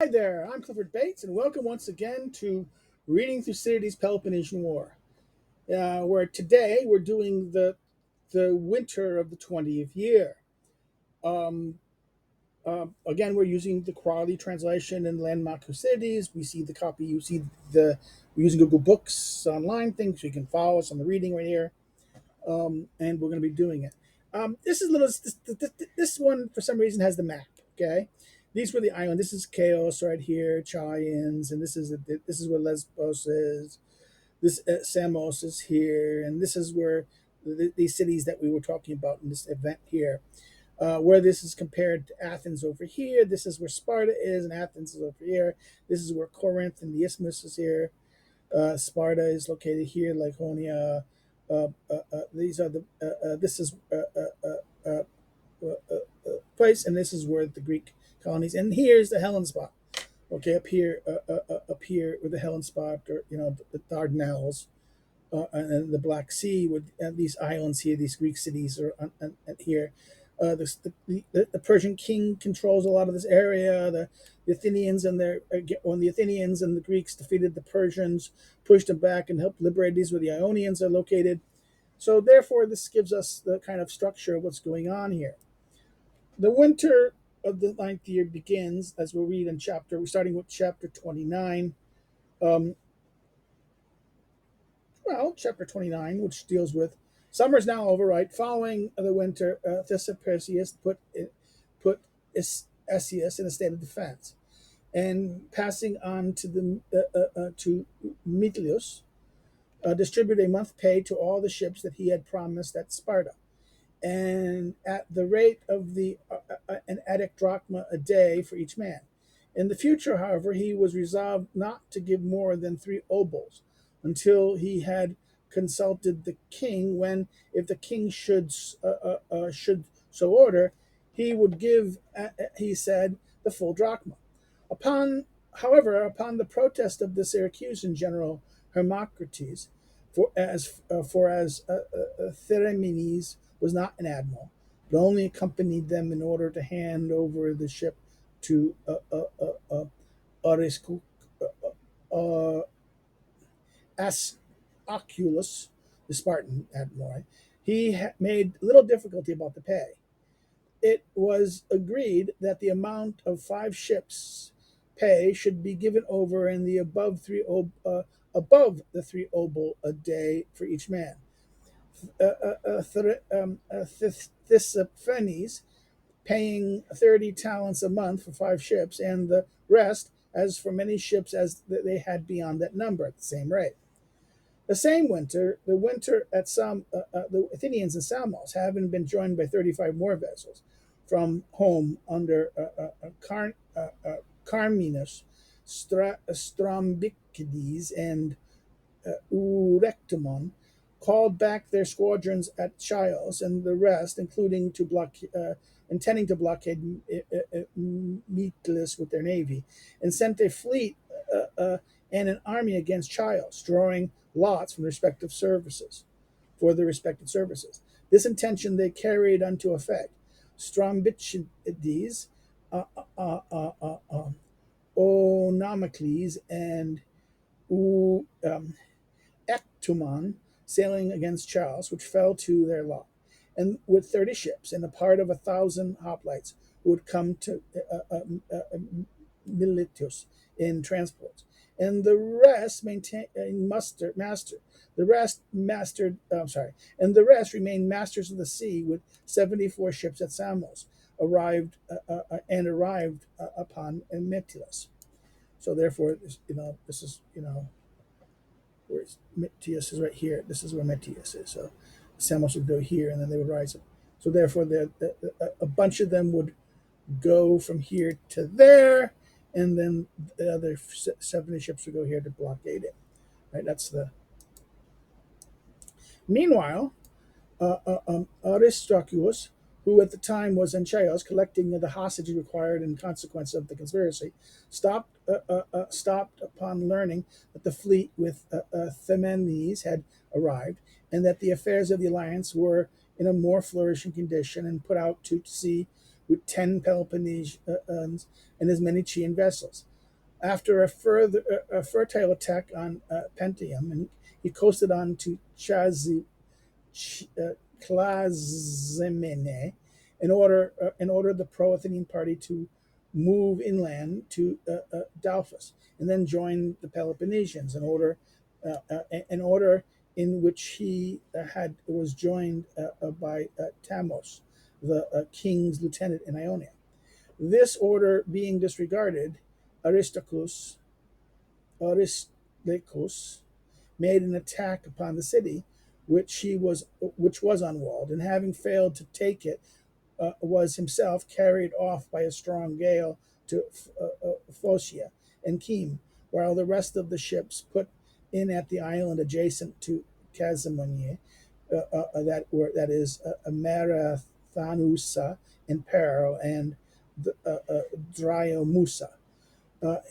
Hi there, I'm Clifford Bates, and welcome once again to Reading Thucydides Peloponnesian War, where today we're doing the winter of the 20th year. Um, Again, we're using the Crawley translation and Landmark Thucydides. We see the copy. You see we're using Google Books online thing, so you can follow us on the reading right here. And we're going to be doing it. This is little. This one for some reason has the map. Okay, these were the island. This is Chaos right here, Chians, and this is where Lesbos is. This Samos is here, and this is where these cities that we were talking about in this event here. Where this is compared to Athens over here. This is where Sparta is, and Athens is over here. This is where Corinth and the Isthmus is here. Sparta is located here, Laconia. These are the. This is place, and this is where the Greek colonies. And here's the Hellen spot. Okay, up here with the Hellen spot, or the Dardanelles, and the Black Sea with these islands here, these Greek cities are here. The Persian king controls a lot of this area. The Athenians and when the Athenians and the Greeks defeated the Persians, pushed them back and helped liberate these where the Ionians are located. So therefore, this gives us the kind of structure of what's going on here. The winter of the ninth year begins, as we'll read in we're starting with chapter 29. Um, Chapter 29, which deals with summer's now over, right? Following the winter, Thessalpersius put Esius in a state of defense, and passing on to to Metilius, distributed a month pay to all the ships that he had promised at Sparta, and at the rate of an Attic drachma a day for each man. In the future, however, he was resolved not to give more than 3 obols until he had consulted the king. When, if the king should so order, he would give, he said, the full drachma. However, upon the protest of the Syracusan general Hermocrates, for as Theramenes was not an admiral, but only accompanied them in order to hand over the ship to Ariscu, uh, Oculus, the Spartan admiral. Right? He made little difficulty about the pay. It was agreed that the amount of 5 ships' pay should be given over in the above the 3 obol a day for each man. Thisaphanes paying 30 talents a month for 5 ships, and the rest as for many ships as they had beyond that number at the same rate. The same winter, the winter at the Athenians in Samos, having been joined by 35 more vessels from home under Carminus, Strombikides, and Eurectemon, called back their squadrons at Chios, and the rest, intending to blockade Metellus with their navy, and sent a fleet and an army against Chios, drawing lots from respective services for their respective services. This intention they carried unto effect. Strombichides, Onamacles, and Ectumon sailing against Charles, which fell to their lot, and with 30 ships and a part of 1,000 hoplites who would come to Miletus in transports, and the rest and the rest remained masters of the sea with 74 ships at Samos, arrived upon Metellus. So therefore, this is where Metius is right here. This is where Metius is. So Samos would go here, and then they would rise up. So therefore, a bunch of them would go from here to there, and then the other 70 ships would go here to blockade it. Right? That's the. Meanwhile, Aristarchus, who at the time was in Chios collecting the hostages required in consequence of the conspiracy, stopped upon learning that the fleet with Themenes had arrived, and that the affairs of the alliance were in a more flourishing condition, and put out to sea with 10 Peloponnesians and as many Chian vessels. After a fertile attack on Pentium, and he coasted on to Ch- uh, Clazemene in order the pro-Athenian party to move inland to Dalphus, and then join the Peloponnesians in order in which he had was joined by Tamos, the king's lieutenant in Ionia. This order being disregarded, Aristarchus Aristarchus made an attack upon the city, which was unwalled, and having failed to take it, was himself carried off by a strong gale to Phocia and Cheme, while the rest of the ships put in at the island adjacent to Casamonier, that is Marathanusa in peril, and Dryomusa.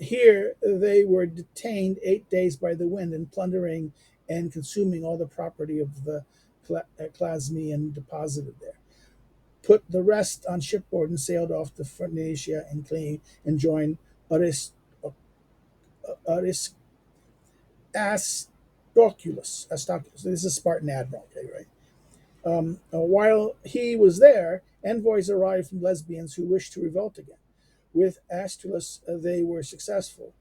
Here they were detained 8 days by the wind, and plundering and consuming all the property of the Clasmian deposited there. Put the rest on shipboard and sailed off to Phoenicia and Cleme, and joined Aris, Astoculus. This is a Spartan admiral, okay, right? While he was there, envoys arrived from Lesbians who wished to revolt again. With Astulus, they were successful,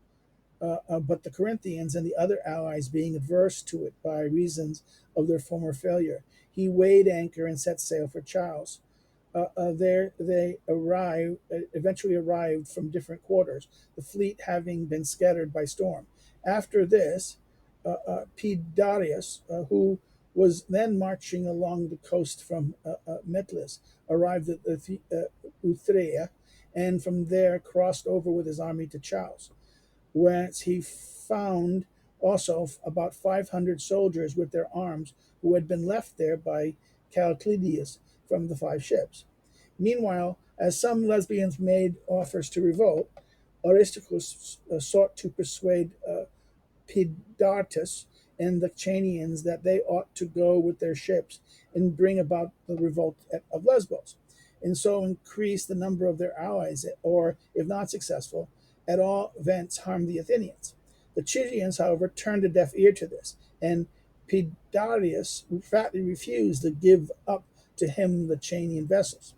but the Corinthians and the other allies being adverse to it by reasons of their former failure, he weighed anchor and set sail for Chios. There they eventually arrived from different quarters, the fleet having been scattered by storm. After this, Pedarius, who was then marching along the coast from Metlis, arrived at Uthrea, and from there crossed over with his army to Chios, whence he found also about 500 soldiers with their arms who had been left there by Calclidius from the 5 ships. Meanwhile, as some Lesbians made offers to revolt, Aristarchus sought to persuade Pedartus and the Chanians that they ought to go with their ships and bring about the revolt of Lesbos, and so increase the number of their allies, or, if not successful, at all events harm the Athenians. The Chidians, however, turned a deaf ear to this, and Pedarius flatly refused to give up to him the Chanian vessels.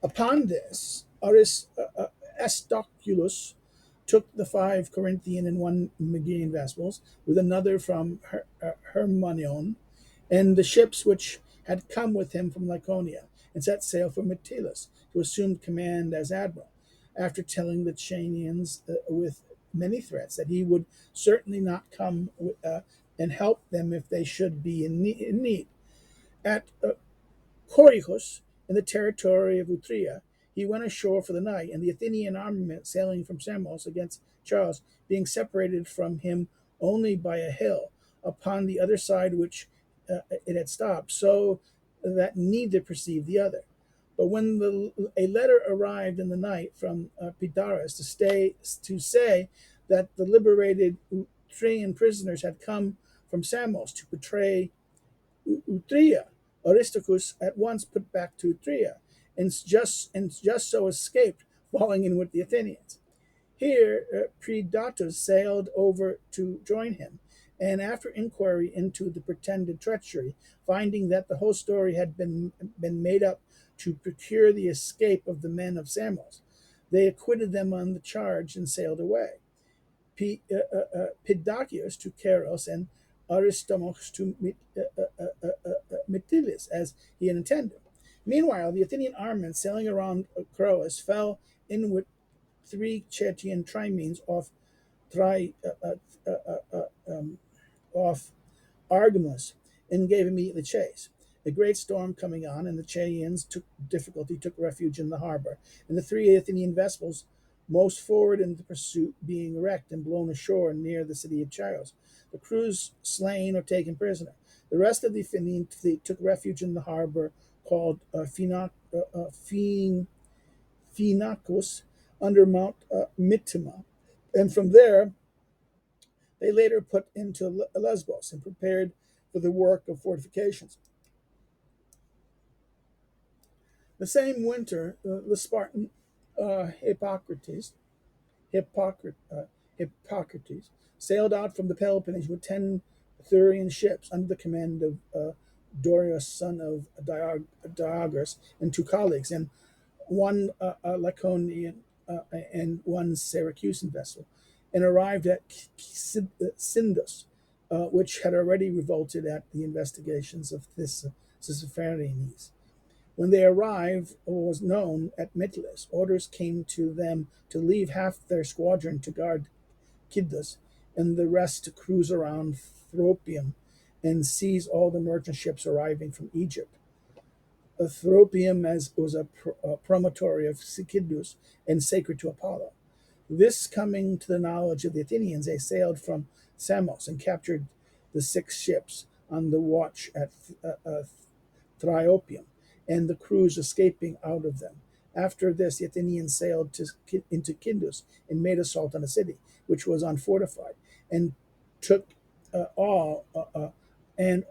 Upon this, Astoculus took the 5 Corinthian and 1 Megarian vessels, with another from Hermonion, and the ships which had come with him from Laconia, and set sail for Mytilus, to assume command as admiral, after telling the Chanians with many threats that he would certainly not come and help them if they should be in need. At Corycus, in the territory of Utria, he went ashore for the night, and the Athenian armament sailing from Samos against Charles, being separated from him only by a hill, upon the other side which it had stopped, so that neither perceived the other. But when a letter arrived in the night from Pidaris to say that the liberated Utrian prisoners had come from Samos to betray Utria, Aristarchus at once put back to Utria, and just so escaped falling in with the Athenians. Here, Predatus sailed over to join him, and after inquiry into the pretended treachery, finding that the whole story had been made up to procure the escape of the men of Samos, they acquitted them on the charge and sailed away. Pidacius to Keros, and Aristomachus to Mytilus, as he had intended. Meanwhile, the Athenian armament sailing around Croas fell in with 3 Chetian trimenes off Argamus, and gave immediately chase. A great storm coming on, and the Chaeans took refuge in the harbor, and the 3 Athenian vessels most forward in the pursuit being wrecked and blown ashore near the city of Chios, the crews slain or taken prisoner. The rest of the Athenian fleet took refuge in the harbor called Phenacus under Mount Mittima, and from there they later put into Lesbos and prepared for the work of fortifications. The same winter, the Spartan Hippocrates Hippocrates, sailed out from the Peloponnese with 10 Thurian ships under the command of Dorius, son of Diagoras, and two colleagues, and one Laconian and one Syracusan vessel, and arrived at Sindus, which had already revolted at the investigations of Tissaphernes. When they arrived, or was known at Mytilus, orders came to them to leave half their squadron to guard Cnidus, and the rest to cruise around Thropium and seize all the merchant ships arriving from Egypt. Thropium was a promontory of Cnidus and sacred to Apollo. This coming to the knowledge of the Athenians, they sailed from Samos and captured the 6 ships on the watch at Thryopium, and the crews escaping out of them. After this, the Athenians sailed into Cnidus and made assault on the city, which was unfortified, and took all and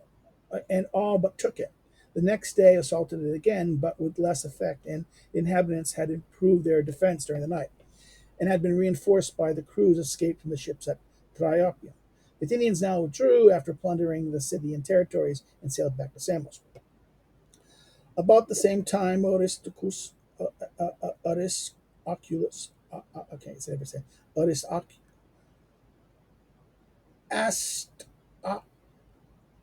all but took it. The next day assaulted it again, but with less effect, and the inhabitants had improved their defense during the night, and had been reinforced by the crews escaped from the ships at Thryopium. The Athenians now withdrew after plundering the city and territories and sailed back to Samos. About the same time, Aristoculus, okay, so never say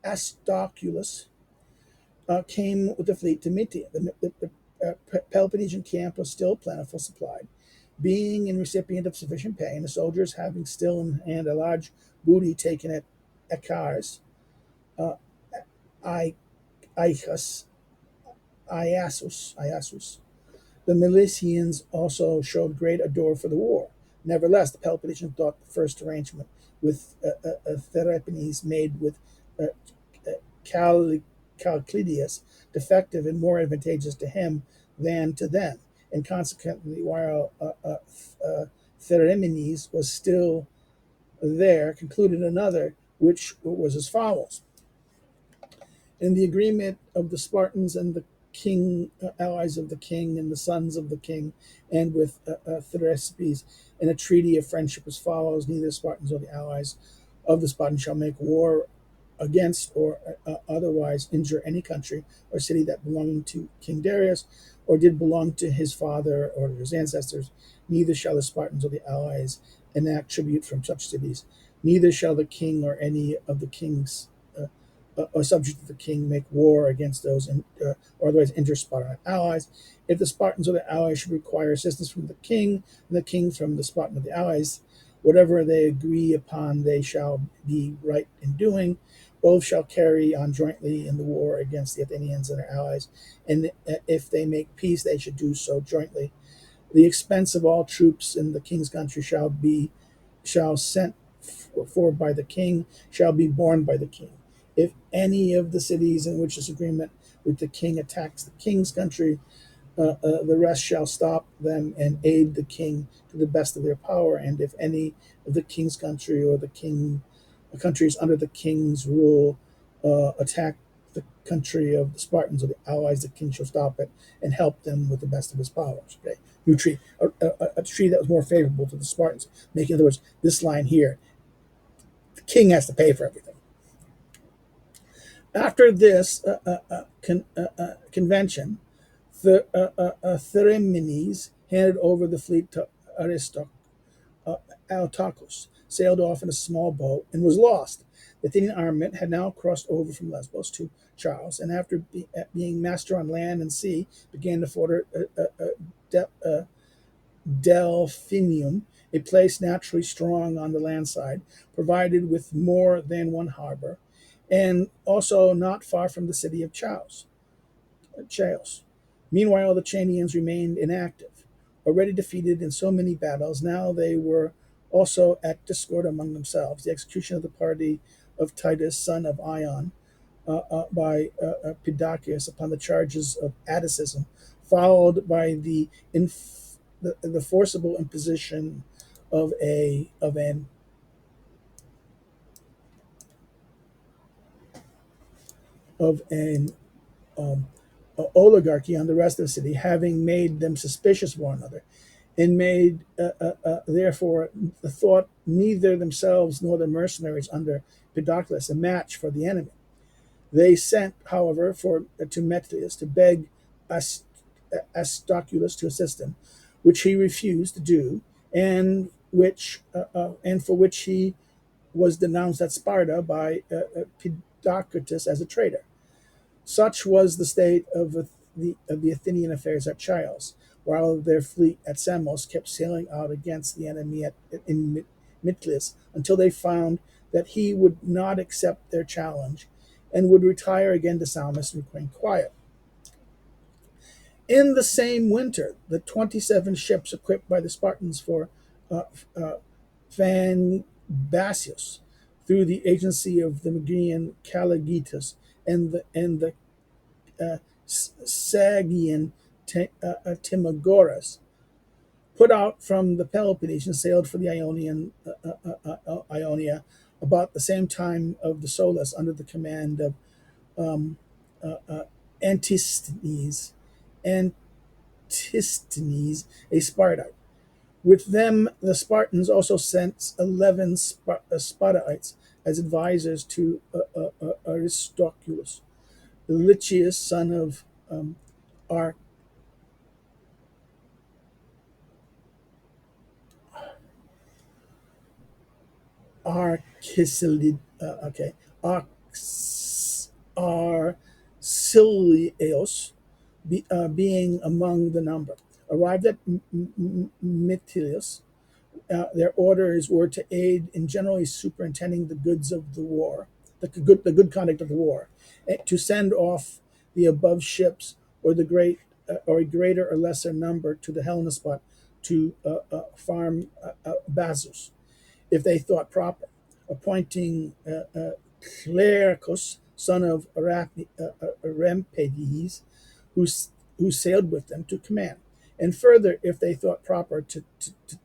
Astoculus came with the fleet to Mytia. The Peloponnesian camp was still plentiful supplied, being in recipient of sufficient pay, and the soldiers having still in hand a large booty taken at Acars, uh, Iacus, Iasus. The Milesians also showed great ardor for the war. Nevertheless, the Peloponnesians thought the first arrangement with Therapines made with uh, Calclidius defective and more advantageous to him than to them, and consequently, while Theramenes was still there, concluded another, which was as follows: in the agreement of the Spartans and the king, allies of the king, and the sons of the king, and with Theresippes, in a treaty of friendship as follows: neither the Spartans nor the allies of the Spartans shall make war against or otherwise injure any country or city that belonged to King Darius or did belong to his father or to his ancestors. Neither shall the Spartans or the allies enact tribute from such cities. Neither shall the king or any of the kings or subject of the king make war against those or otherwise injure Spartan allies. If the Spartans or the allies should require assistance from the king, and the king from the Spartan or the allies, whatever they agree upon they shall be right in doing. Both shall carry on jointly in the war against the Athenians and their allies, and if they make peace, they should do so jointly. The expense of all troops in the king's country shall sent forward by the king shall be borne by the king. If any of the cities in which this agreement with the king attacks the king's country, the rest shall stop them and aid the king to the best of their power. And if any of the king's country or the countries under the king's rule attack the country of the Spartans or the allies, the king shall stop it and help them with the best of his powers. Okay, new treaty, a treaty that was more favorable to the Spartans. Making, in other words, this line here: the king has to pay for everything. After this convention, Theramenes handed over the fleet to Altacus, sailed off in a small boat, and was lost. The Athenian armament had now crossed over from Lesbos to Charles, and after being master on land and sea, began to fort Delphinium, a place naturally strong on the land side, provided with more than one harbor, and also not far from the city of Chios. Meanwhile, the Chanians remained inactive, already defeated in so many battles. Now they were also at discord among themselves. The execution of the party of Titus, son of Ion, by Pidacius upon the charges of Atticism, followed by the forcible imposition of an oligarchy on the rest of the city, having made them suspicious of one another, and made therefore the thought neither themselves nor the mercenaries under Patroclus a match for the enemy. They sent, however, to Metellus to beg Astoculus to assist them, which he refused to do, and for which he was denounced at Sparta by Pedocritus as a traitor. Such was the state of the Athenian affairs at Chios, while their fleet at Samos kept sailing out against the enemy in Mytilus until they found that he would not accept their challenge and would retire again to Salmis and remain quiet. In the same winter, the 27 ships equipped by the Spartans for uh, uh, Basius, through the agency of the Megrean Caligitus and the Sagian Timagoras, put out from the Peloponnesian, sailed for the Ionia about the same time of the Solus under the command of um, uh, uh, Antisthenes, Antisthenes, a Spartite. With them, the Spartans also sent 11 Spartaites as advisors to Aristoculus, Lycius, son of Ar- Archysilid, Arcilios, being among the number. Arrived at Mytilus, their orders were to aid in generally superintending the goods of the war, the good conduct of the war, to send off the above ships or the great or a greater or lesser number to the Hellespont to farm Basus, if they thought proper, appointing Clericus, son of Rempedes, who, who sailed with them, to command. And further, if they thought proper, to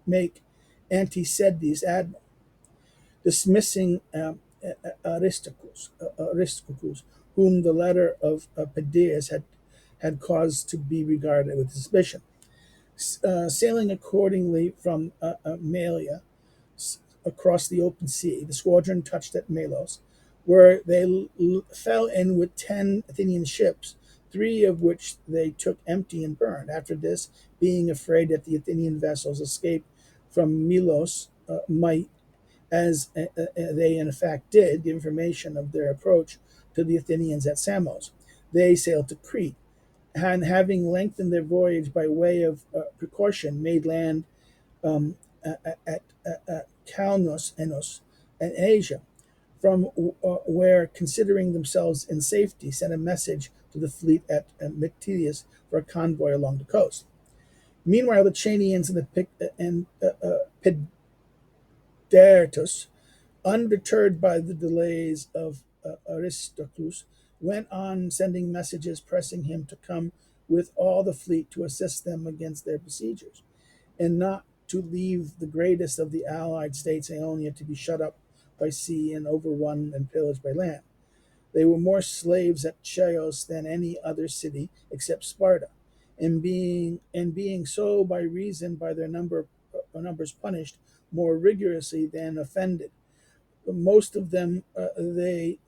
make Anticedes admiral, dismissing Aristarchus, whom the letter of Pedaeus had caused to be regarded with suspicion. Sailing accordingly from Malea across the open sea, the squadron touched at Melos, where they fell in with 10 Athenian ships, 3 of which they took empty and burned. After this, being afraid that the Athenian vessels escaped from Melos might, as they in fact did, the information of their approach to the Athenians at Samos, they sailed to Crete, and having lengthened their voyage by way of precaution, made land um, at Kalnos, Enos, and Asia, from where, considering themselves in safety, sent a message to the fleet at Mytilus for a convoy along the coast. Meanwhile, the Chanians and Pedertus, undeterred by the delays of Aristoclus, went on sending messages pressing him to come with all the fleet to assist them against their besiegers, and not to leave the greatest of the allied states, Ionia, to be shut up by sea and overrun and pillaged by land. They were more slaves at Chios than any other city except Sparta, and being so by reason by their numbers punished more rigorously than offended. Most of them, they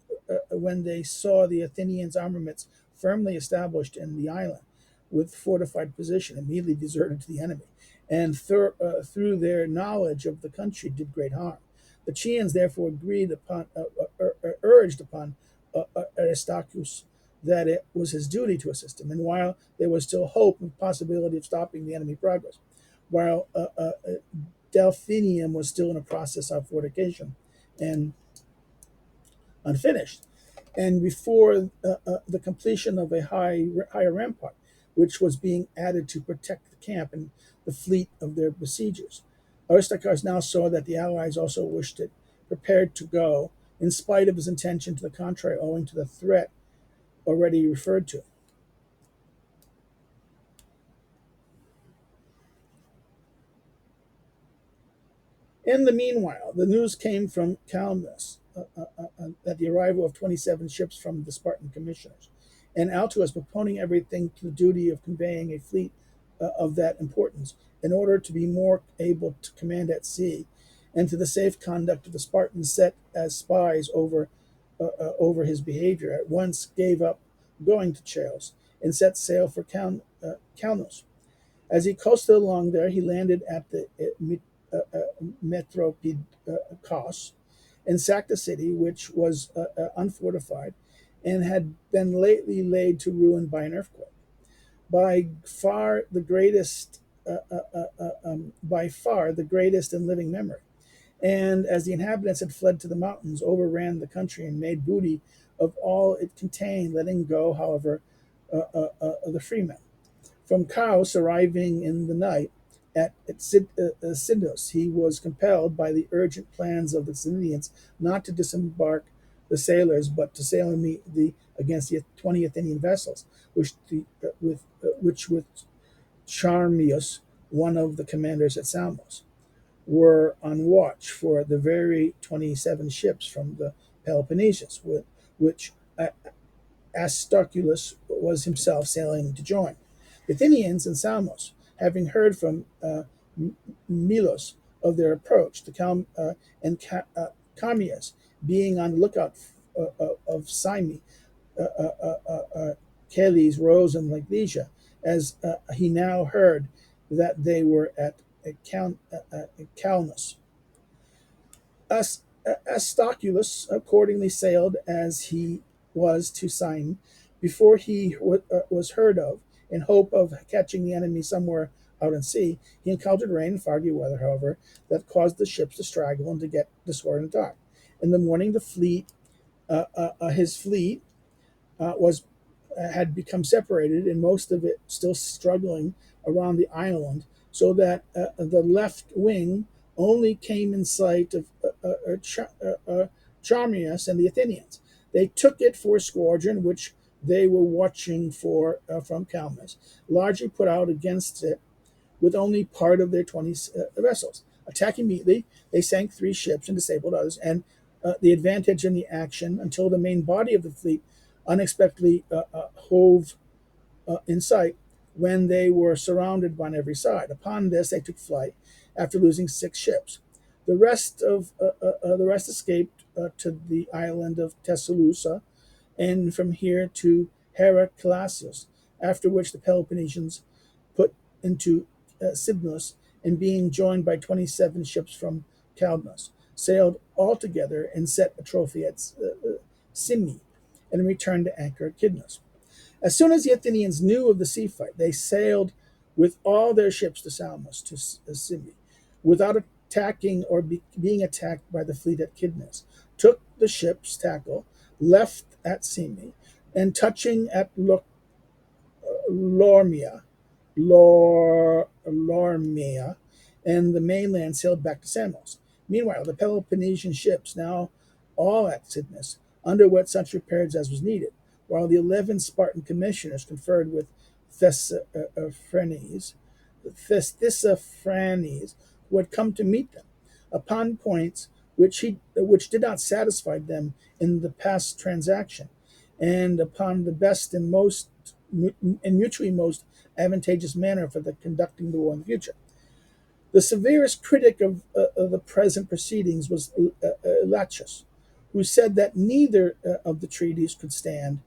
when they saw the Athenians' armaments firmly established in the island with fortified position, immediately deserted to the enemy, and through their knowledge of the country did great harm. The Chians therefore urged upon Aristarchus that it was his duty to assist him, and while there was still hope and possibility of stopping the enemy progress, while Delphinium was still in a process of fortification and unfinished, and before the completion of a higher rampart, which was being added to protect the camp and the fleet of their besiegers. Aristarchus now saw that the allies also wished it, prepared to go, in spite of his intention to the contrary, owing to the threat already referred to. In the meanwhile, the news came from Calmus that the arrival of 27 ships from the Spartan commissioners, and Altuas, proponing everything to the duty of conveying a fleet of that importance, in order to be more able to command at sea, and to the safe conduct of the Spartans set as spies over his behavior, at once gave up going to Chios and set sail for Kaunos. As he coasted along there, he landed at the Metropikos and sacked the city, which was unfortified and had been lately laid to ruin by an earthquake. By far the greatest, in living memory. And as the inhabitants had fled to the mountains, overran the country, and made booty of all it contained, letting go, however, the freemen. From Chaos, arriving in the night at Cydnus, he was compelled by the urgent plans of the Cynidians not to disembark the sailors, but to sail against the 20 Athenian vessels, which with Charmius, one of the commanders at Samos, were on watch for the very 27 ships from the Peloponnesians, which Astoculus was himself sailing to join. The Athenians and Samos, having heard from Milos of their approach, and Carmias, being on the lookout of Cyme, Cales, Rose, and Lycia, as he now heard that they were at Calnus. Astoculus accordingly sailed as he was to Cyme before he was heard of, in hope of catching the enemy somewhere out at sea. He encountered rain and foggy weather, however, that caused the ships to straggle and to get disoriented. In the morning, his fleet was had become separated, and most of it still struggling around the island, so that the left wing only came in sight of Charmius and the Athenians. They took it for a squadron which they were watching for from Calmus, largely put out against it with only part of their 20 vessels. Attacking immediately, they sank 3 ships and disabled others, and the advantage in the action until the main body of the fleet unexpectedly hove in sight, when they were surrounded on every side. Upon this, they took flight after losing 6 ships. The rest escaped to the island of Thessalonica, and from here to Heraclassus, after which the Peloponnesians put into Cydnus, and being joined by 27 ships from Calnus, sailed all together and set a trophy at Cyme, and returned to anchor at Cydnus. As soon as the Athenians knew of the sea fight, they sailed with all their ships to Samos, to Cyme, without attacking or being attacked by the fleet at Cydnus, took the ship's tackle, left at Cyme, and touching at Lormia, and the mainland, sailed back to Samos. Meanwhile, the Peloponnesian ships, now all at Cydnus, underwent such repairs as was needed, while the 11 Spartan commissioners conferred with Thisaphernes, who had come to meet them, upon points which did not satisfy them in the past transaction, and upon the best and mutually most advantageous manner for the conducting the war in the future. The severest critic of the present proceedings was Laches, who said that neither of the treaties could stand,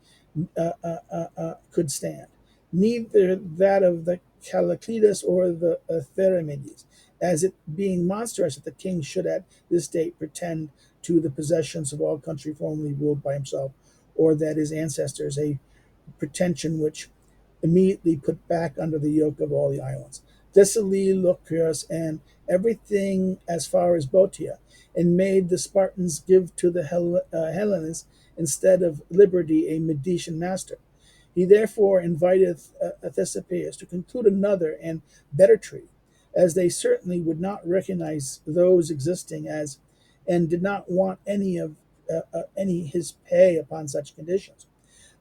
neither that of the Callicletus or the Theramides, as it being monstrous that the king should at this date pretend to the possessions of all country formerly ruled by himself, or that his ancestors, a pretension which immediately put back under the yoke of all the islands, Thessaly, Locrius, and everything as far as Boeotia, and made the Spartans give to the Hellenes, instead of liberty, a Median master. He therefore invited Thespius to conclude another and better treaty, as they certainly would not recognize those existing as, and did not want any his pay upon such conditions.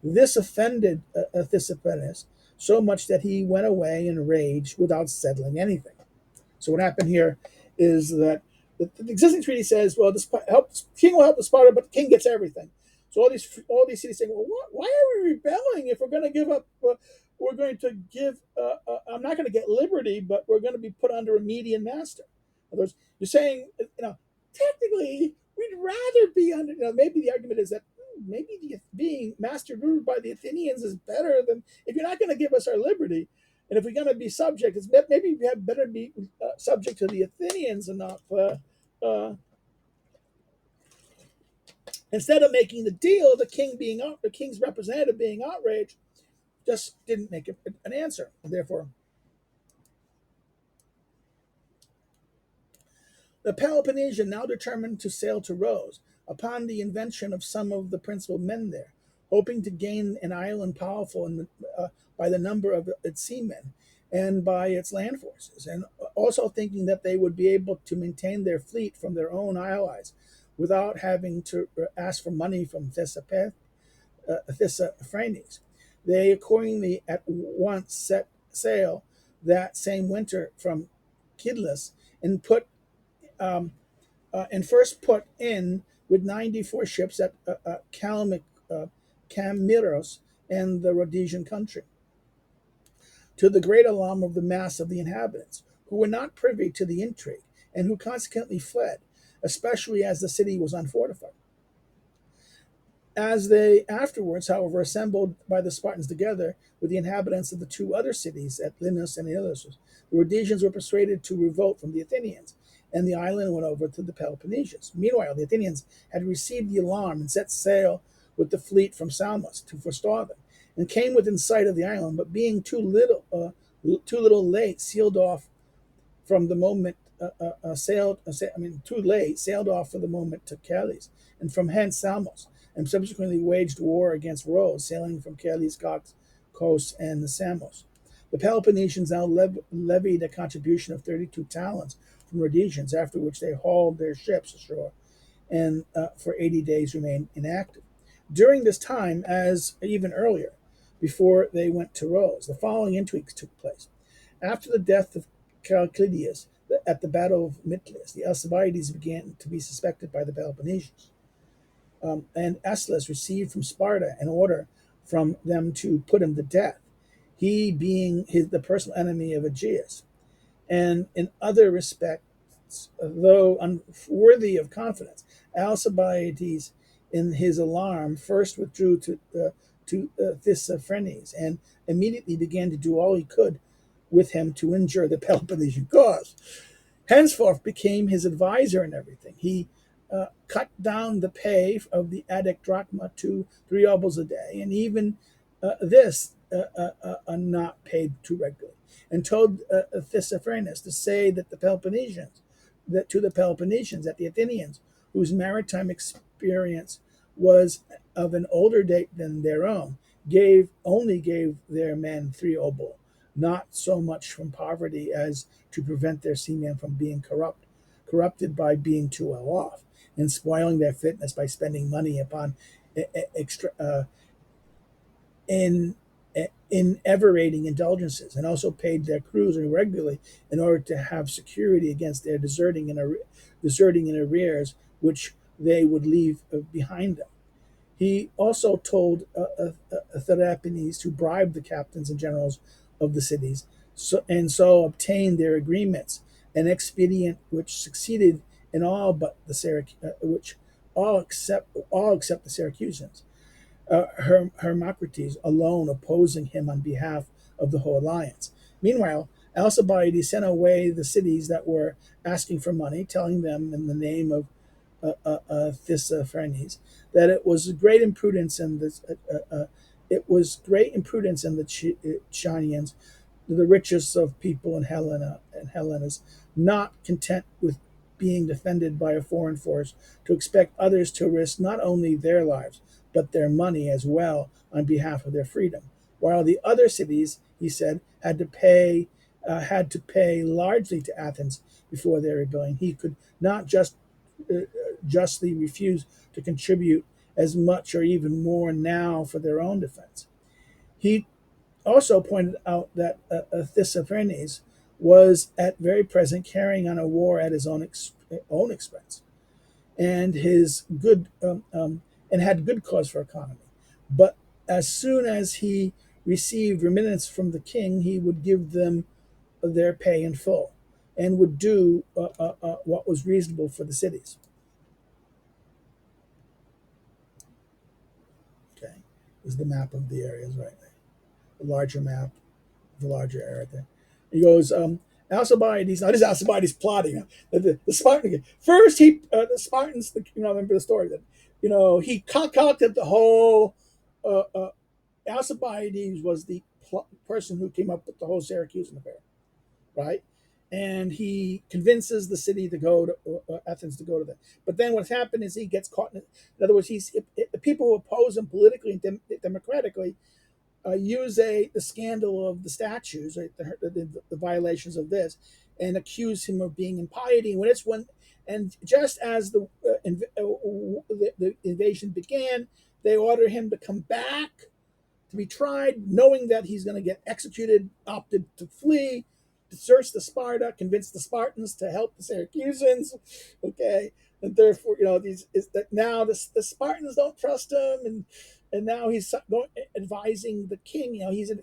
This offended Thespius so much that he went away in rage without settling anything. So what happened here is that the existing treaty says, well, the king will help the Sparta, but the king gets everything. So all these cities saying, well, why are we rebelling if we're going to give up we're going to give, I'm not going to get liberty, but we're going to be put under a median master. In other words, you're saying, technically, we'd rather be under, maybe the argument is that maybe being master ruled by the Athenians is better than, if you're not going to give us our liberty, and if we're going to be subject, maybe we have better be subject to the Athenians and not, instead of making the deal, the king's representative being outraged, just didn't make an answer. Therefore, the Peloponnesian now determined to sail to Rhodes upon the invention of some of the principal men there, hoping to gain an island powerful by the number of its seamen and by its land forces, and also thinking that they would be able to maintain their fleet from their own allies without having to ask for money from Tissaphernes. They accordingly at once set sail that same winter from Kidlis and first put in with 94 ships at Camiros and the Rhodesian country, to the great alarm of the mass of the inhabitants, who were not privy to the intrigue, and who consequently fled, especially as the city was unfortified. As they afterwards, however, assembled by the Spartans together with the inhabitants of the two other cities at Linus and Ilissus, the Rhodesians were persuaded to revolt from the Athenians, and the island went over to the Peloponnesians. Meanwhile, the Athenians had received the alarm and set sail with the fleet from Samos to forestall them, and came within sight of the island, but being too little late, sailed off from the moment too late, sailed off for the moment to Calais, and from hence Samos, and subsequently waged war against Rhodes, sailing from Calais coast and the Samos. The Peloponnesians now levied a contribution of 32 talents from Rhodesians, after which they hauled their ships ashore and for 80 days remained inactive. During this time, as even earlier, before they went to Rhodes, the following intrigues took place. After the death of Calclidius at the Battle of Mytilus, the Alcibiades began to be suspected by the Peloponnesians. And Aeschylus received from Sparta an order from them to put him to death, he being the personal enemy of Aegeus. And in other respects, though unworthy of confidence, Alcibiades, in his alarm, first withdrew to Tissaphernes, and immediately began to do all he could with him to injure the Peloponnesian cause. Henceforth became his advisor in everything. He cut down the pay of the Attic drachma to 3 obols a day, and even this not paid too regularly, and told Tissaphernes to say that the Peloponnesians, that the Athenians, whose maritime experience was of an older date than their own, only gave their men 3 obol, not so much from poverty as to prevent their seamen from being corrupted by being too well off, and spoiling their fitness by spending money upon enervating indulgences, and also paid their crews irregularly in order to have security against their deserting in arrears, which they would leave behind them. He also told Therapines to bribe the captains and generals of the cities, so obtained their agreements, an expedient which succeeded in all but all except the Syracusans. Hermocrates alone opposing him on behalf of the whole alliance. Meanwhile, Alcibiades sent away the cities that were asking for money, telling them in the name of Tissaphernes that it was great imprudence in the Chionians, the richest of people in Hellenas, not content with being defended by a foreign force, to expect others to risk not only their lives but their money as well on behalf of their freedom, while the other cities, he said, had to pay largely to Athens before their rebellion. He could not justly refuse to contribute as much or even more now for their own defense. He also pointed out that Tissaphernes was at very present carrying on a war at his own expense, and and had good cause for economy. But as soon as he received remittance from the king, he would give them their pay in full and would do what was reasonable for the cities. Okay, is the map of the areas right there, the larger map, the larger area there. He goes, Alcibiades. Now this is Alcibiades plotting. The Spartan. First, the Spartans. Remember the story that he concocted the whole. Alcibiades was the person who came up with the whole Syracusan affair, right? And he convinces the city to go to Athens to go to that. But then what's happened is he gets caught. In other words, the people who oppose him politically and democratically use the scandal of the statues, right, the violations of this, and accuse him of being impiety. And just as the invasion began, they order him to come back to be tried, knowing that he's going to get executed, opted to flee, deserts to Sparta, convinced the Spartans to help the Syracusans. Okay, and therefore, these is that now the Spartans don't trust him, and now he's advising the king.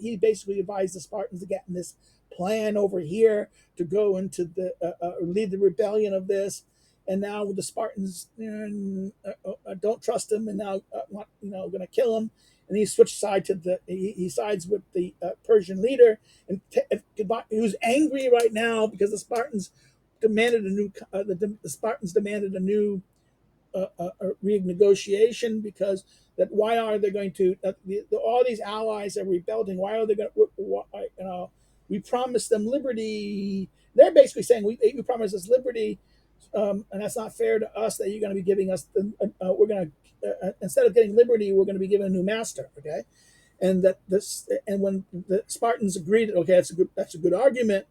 He basically advised the Spartans to get in this plan over here to go into the lead the rebellion of this. And now the Spartans don't trust him, and now going to kill him. And he switched side to he sides with the Persian leader, and who's angry right now because the Spartans demanded a new the Spartans demanded a new renegotiation, because that why are they going to all these allies are rebuilding? Why are they going to we promised them liberty? They're basically saying we promised us liberty, and that's not fair to us that you're going to be giving us we're going to instead of getting liberty, we're going to be given a new master. Okay, and when the Spartans agreed, okay, that's a good argument,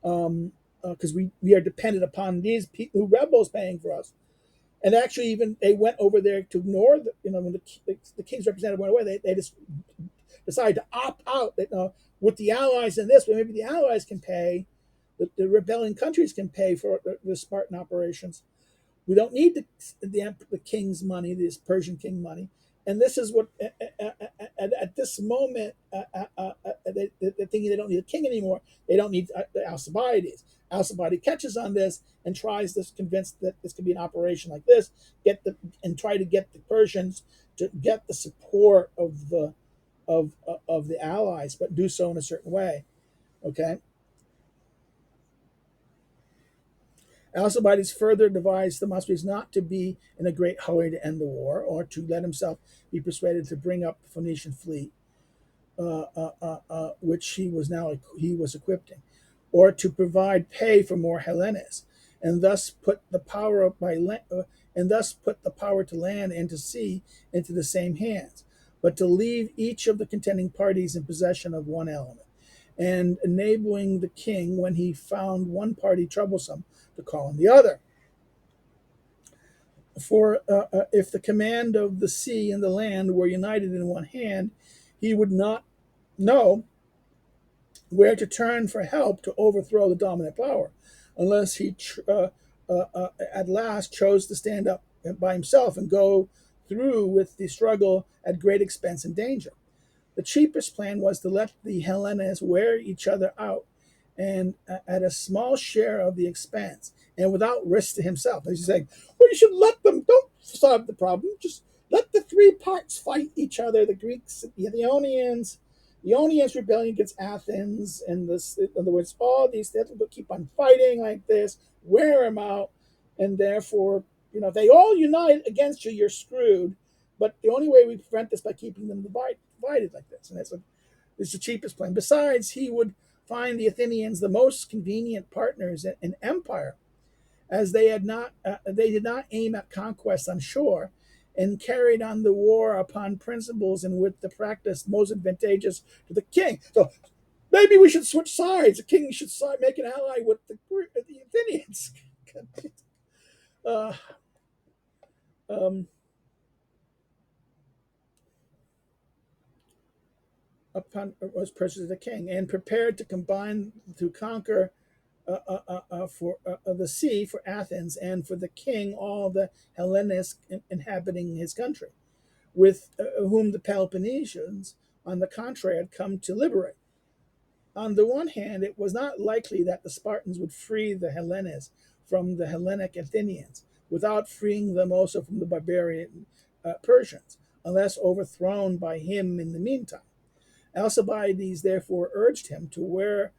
because we are dependent upon these people, rebels paying for us. And actually, even they went over there to ignore when the king's representative went away, they just decided to opt out. With the allies in this, maybe the allies can pay, the rebelling countries can pay for the Spartan operations. We don't need the king's money, this Persian king money. And this is what at this moment they're thinking they don't need a king anymore. They don't need Alcibiades. Alcibiades catches on this and tries to convince that this could be an operation like this, try to get the Persians to get the support of the allies, but do so in a certain way. Okay. Alcibiades further advised Demosthenes not to be in a great hurry to end the war, or to let himself be persuaded to bring up the Phoenician fleet, which he was equipping, or to provide pay for more Hellenes, and thus put the power to land and to sea into the same hands, but to leave each of the contending parties in possession of one element, and enabling the king, when he found one party troublesome, to call on the other. For if the command of the sea and the land were united in one hand, he would not know where to turn for help to overthrow the dominant power, unless he at last chose to stand up by himself and go through with the struggle at great expense and danger. The cheapest plan was to let the Hellenes wear each other out, and at a small share of the expense, and without risk to himself. He's saying, well, you should let them, don't solve the problem, just let the three parts fight each other, the Greeks, the Ionians rebellion against Athens, and this, in other words, all these, they keep on fighting like this, wear them out, and therefore, if they all unite against you, you're screwed. But the only way we prevent this by keeping them divided like this, and it's the cheapest plan. Besides, he would find the Athenians the most convenient partners in empire, as they did not aim at conquest on shore, and carried on the war upon principles in which the practice most advantageous to the king. So maybe we should switch sides. The king should make an ally with the Athenians. Upon was purchased the king, and prepared to combine to conquer for the sea for Athens, and for the king all the Hellenes inhabiting his country, with whom the Peloponnesians on the contrary, had come to liberate. On the one hand, it was not likely that the Spartans would free the Hellenes from the Hellenic Athenians without freeing them also from the barbarian Persians, unless overthrown by him in the meantime. Alcibiades therefore urged him to wear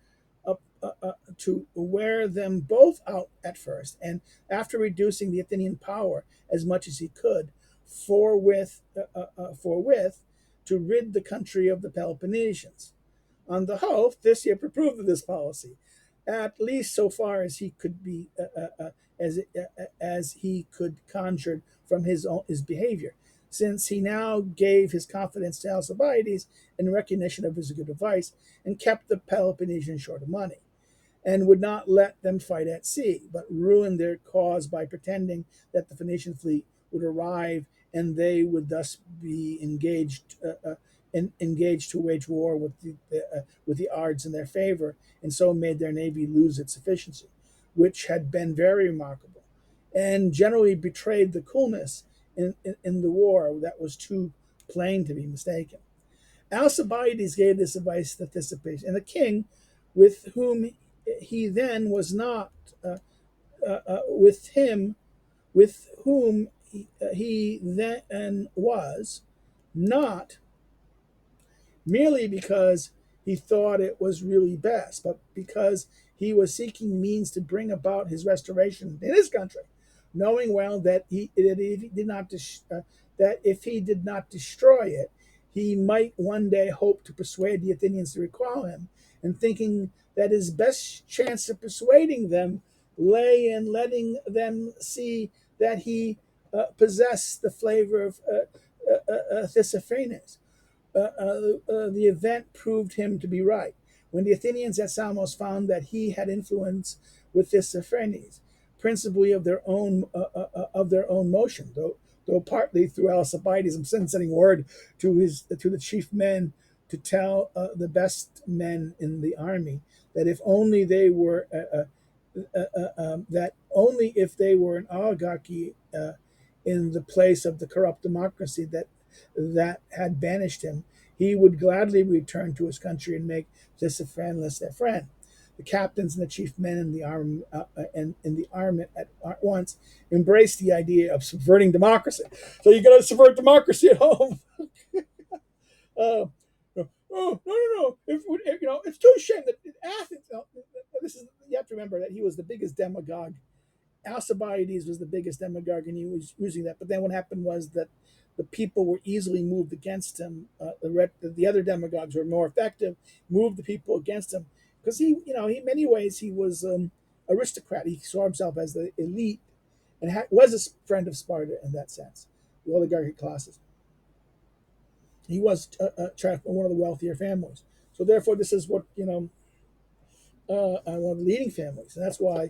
them both out at first, and after reducing the Athenian power as much as he could, forthwith to rid the country of the Peloponnesians. On the whole, Theseus approved of this policy, at least so far as he could be as he could conjure from his behavior, since he now gave his confidence to Alcibiades in recognition of his good advice, and kept the Peloponnesians short of money, and would not let them fight at sea, but ruined their cause by pretending that the Phoenician fleet would arrive, and they would thus be engaged to wage war with the Ards in their favor, and so made their navy lose its efficiency, which had been very remarkable, and generally betrayed the coolness in the war that was too plain to be mistaken. Alcibiades gave this advice to Theseus, and the king, with whom he then was not, with whom he then was not, merely because he thought it was really best, but because he was seeking means to bring about his restoration in his country, knowing well that if he did not destroy it, he might one day hope to persuade the Athenians to recall him, and thinking that his best chance of persuading them lay in letting them see that he possessed the flavor of Tissaphernes. The event proved him to be right. When the Athenians at Samos found that he had influence with Tissaphernes, principally of their own motion, though partly through Alcibiades himself sending word to the chief men to tell the best men in the army that if only they were that only if they were an oligarchy in the place of the corrupt democracy that had banished him, he would gladly return to his country and make Tissaphernes their friend. The captains and the chief men in the army at once embraced the idea of subverting democracy. So you got to subvert democracy at home. No. It's too shame that Athens. You have to remember that he was the biggest demagogue. Alcibiades was the biggest demagogue, and he was using that. But then what happened was that the people were easily moved against him. The other demagogues were more effective, moved the people against him, because he in many ways he was aristocrat. He saw himself as the elite, and was a friend of Sparta in that sense, the oligarchic classes. He was one of the wealthier families. So therefore, this is what one of the leading families, and that's why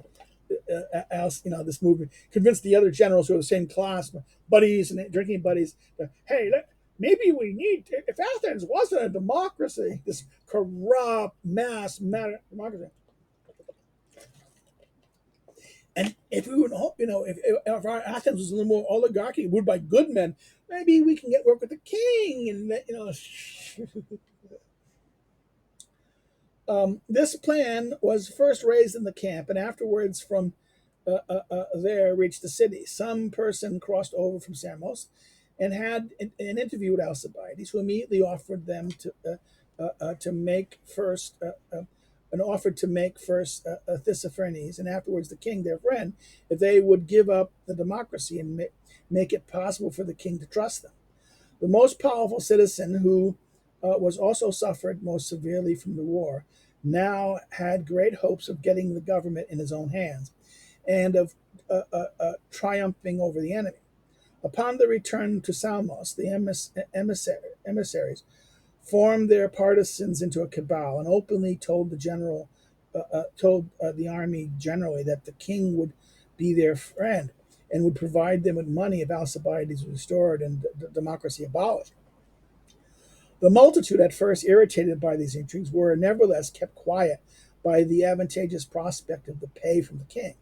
this movement convinced the other generals who are the same class, buddies and drinking buddies, that, hey, maybe we need, if Athens wasn't a democracy, this corrupt mass democracy, and if we would, if our Athens was a little more oligarchy, ruled by good men, maybe we can work with the king, and this plan was first raised in the camp, and afterwards from there reached the city. Some person crossed over from Samos and had an interview with Alcibiades, who immediately offered them to make first Tissaphernes and afterwards the king, their friend, if they would give up the democracy and make it possible for the king to trust them. The most powerful citizen, who was also suffered most severely from the war, now had great hopes of getting the government in his own hands and of triumphing over the enemy. Upon the return to Samos, the emissaries formed their partisans into a cabal and openly told the army generally that the king would be their friend and would provide them with money if Alcibiades was restored and democracy abolished. The multitude, at first irritated by these intrigues, were nevertheless kept quiet by the advantageous prospect of the pay from the king.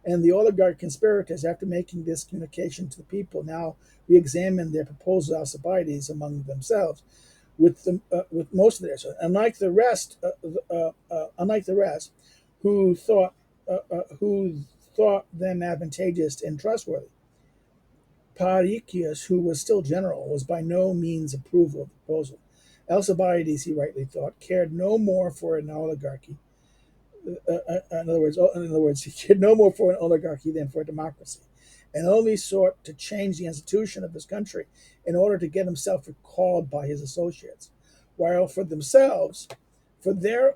And the oligarch conspirators, after making this communication to the people, now re-examined their proposal to Alcibiades among themselves, with most of theirs. So unlike the rest, who thought who thought them advantageous and trustworthy. Parricius, who was still general, was by no means approval of the proposal. Alcibiades, he rightly thought, cared no more for an oligarchy. In other words, he cared no more for an oligarchy than for a democracy, and only sought to change the institution of his country in order to get himself recalled by his associates, while for themselves, for their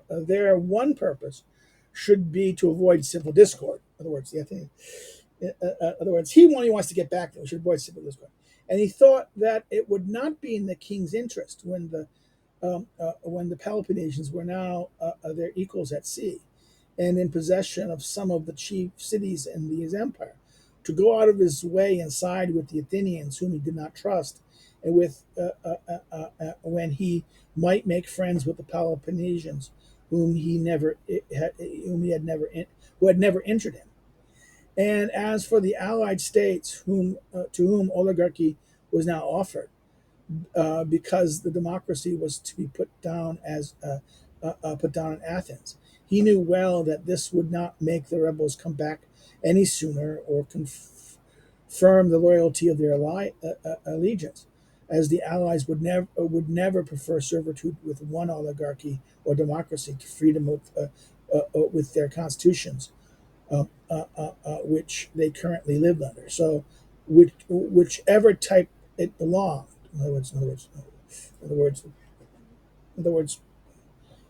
their one purpose should be to avoid civil discord. In other words, he only wants to get back there. We should avoid civil discord, and he thought that it would not be in the king's interest when the Peloponnesians were now their equals at sea and in possession of some of the chief cities in his empire, to go out of his way and side with the Athenians, whom he did not trust, and when he might make friends with the Peloponnesians, whom he never had, who had never injured him. And as for the allied states, to whom oligarchy was now offered, because the democracy was to be put down in Athens. He knew well that this would not make the rebels come back any sooner or confirm the loyalty of their allegiance, as the allies would never prefer servitude with one oligarchy or democracy to freedom with their constitutions, which they currently lived under. So, whichever type it belonged. In other words,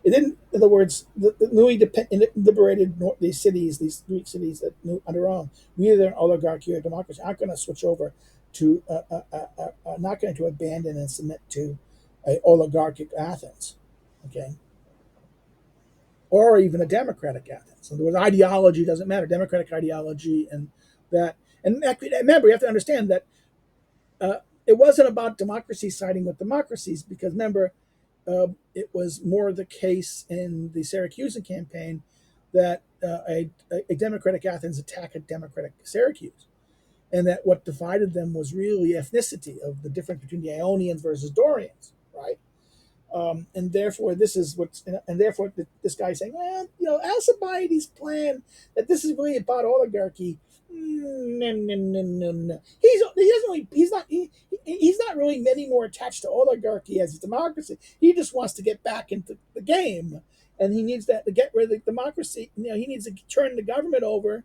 it didn't. In other words, the Louis liberated these cities, these Greek cities that on their own. We either an oligarchy or democracy. Aren't going to switch over to, not going to abandon and submit to a oligarchic Athens, okay, or even a democratic Athens. In other words, ideology doesn't matter. Democratic ideology and that. And remember, you have to understand that. It wasn't about democracy siding with democracies, because remember, it was more the case in the Syracusan campaign that a democratic Athens attacked a democratic Syracuse, and that what divided them was really ethnicity of the difference between the Ionians versus Dorians, right? And therefore, this guy's saying, well, Alcibiades' plan that this is really about oligarchy. No, no, no, no, no. He's not really any more attached to oligarchy as democracy. He just wants to get back into the game, and he needs to get rid of the democracy. He needs to turn the government over,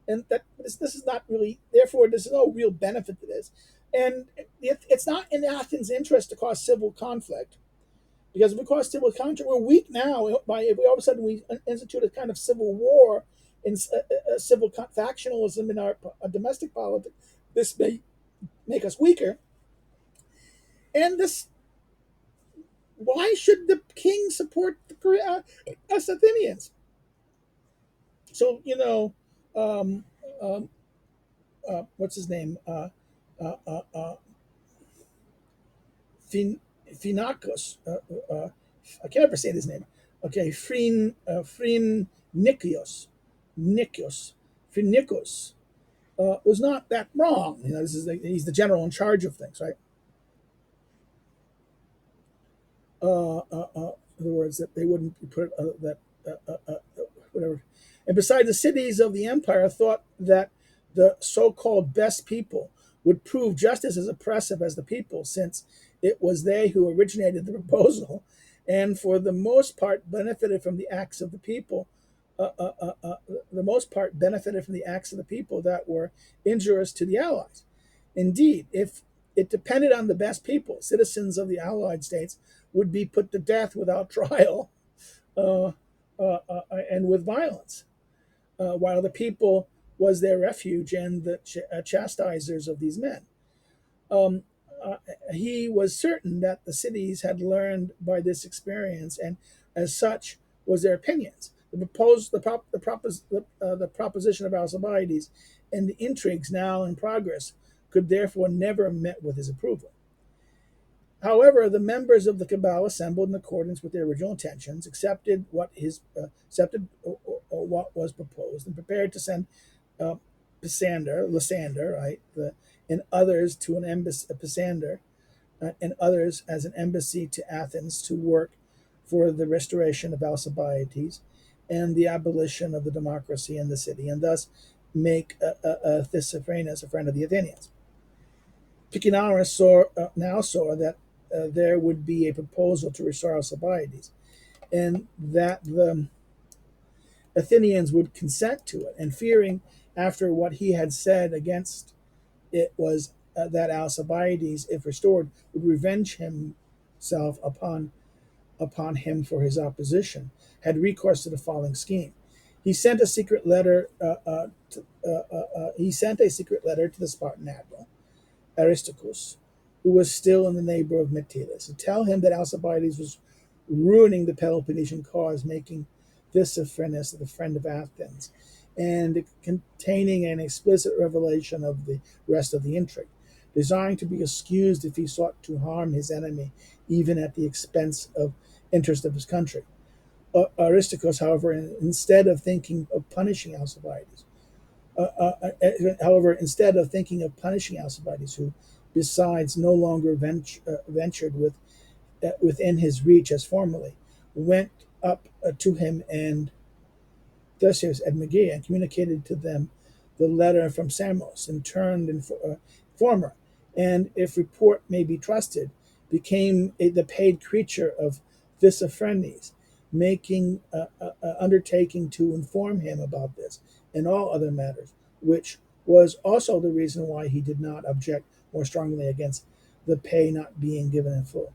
and that this is not really. Therefore, there's no real benefit to this, and it's not in Athens' interest to cause civil conflict. Because if we cause civil conflict, we're weak now. If we all of a sudden we institute a kind of civil war and civil factionalism in our domestic politics, this may make us weaker. And why should the king support us Athenians? So what's his name? Phinakos. I can't ever say his name. Okay, Phrynikios. Phrynikos was not that wrong. He's the general in charge of things, right? In other words, that they wouldn't put whatever. And besides, the cities of the empire thought that the so-called best people would prove just as oppressive as the people, since it was they who originated the proposal, and for the most part benefited from the acts of the people. The most part benefited from the acts of the people that were injurious to the Allies. Indeed, if it depended on the best people, citizens of the Allied states would be put to death without trial and with violence, while the people was their refuge and the chastisers of these men. Um, he was certain that the cities had learned by this experience, and as such was their opinions. The proposition of Alcibiades and the intrigues now in progress could therefore never have met with his approval. However, the members of the cabal assembled in accordance with their original intentions, accepted what was proposed, and prepared to send Lysander, right, and others to an embassy, Pisander, and others as an embassy to Athens to work for the restoration of Alcibiades and the abolition of the democracy in the city, and thus make Tissaphernes a friend of the Athenians. Ticinarus now saw that there would be a proposal to restore Alcibiades, and that the Athenians would consent to it, and fearing after what he had said against it was that Alcibiades, if restored, would revenge himself upon him for his opposition, had recourse to the following scheme. He sent a secret letter. He sent a secret letter to the Spartan admiral Aristarchus, who was still in the neighbor of Metellus, to tell him that Alcibiades was ruining the Peloponnesian cause, making Tissaphernes the friend of Athens, and containing an explicit revelation of the rest of the intrigue, desiring to be excused if he sought to harm his enemy, even at the expense of interest of his country. Aristarchus, however, instead of thinking of punishing Alcibiades, who, besides, no longer ventured within his reach as formerly, went up to him and Theseus and Megea and communicated to them the letter from Samos, and turned informer, and, if report may be trusted, became the paid creature of Tissaphernes, making undertaking to inform him about this and all other matters, which was also the reason why he did not object more strongly against the pay not being given in full.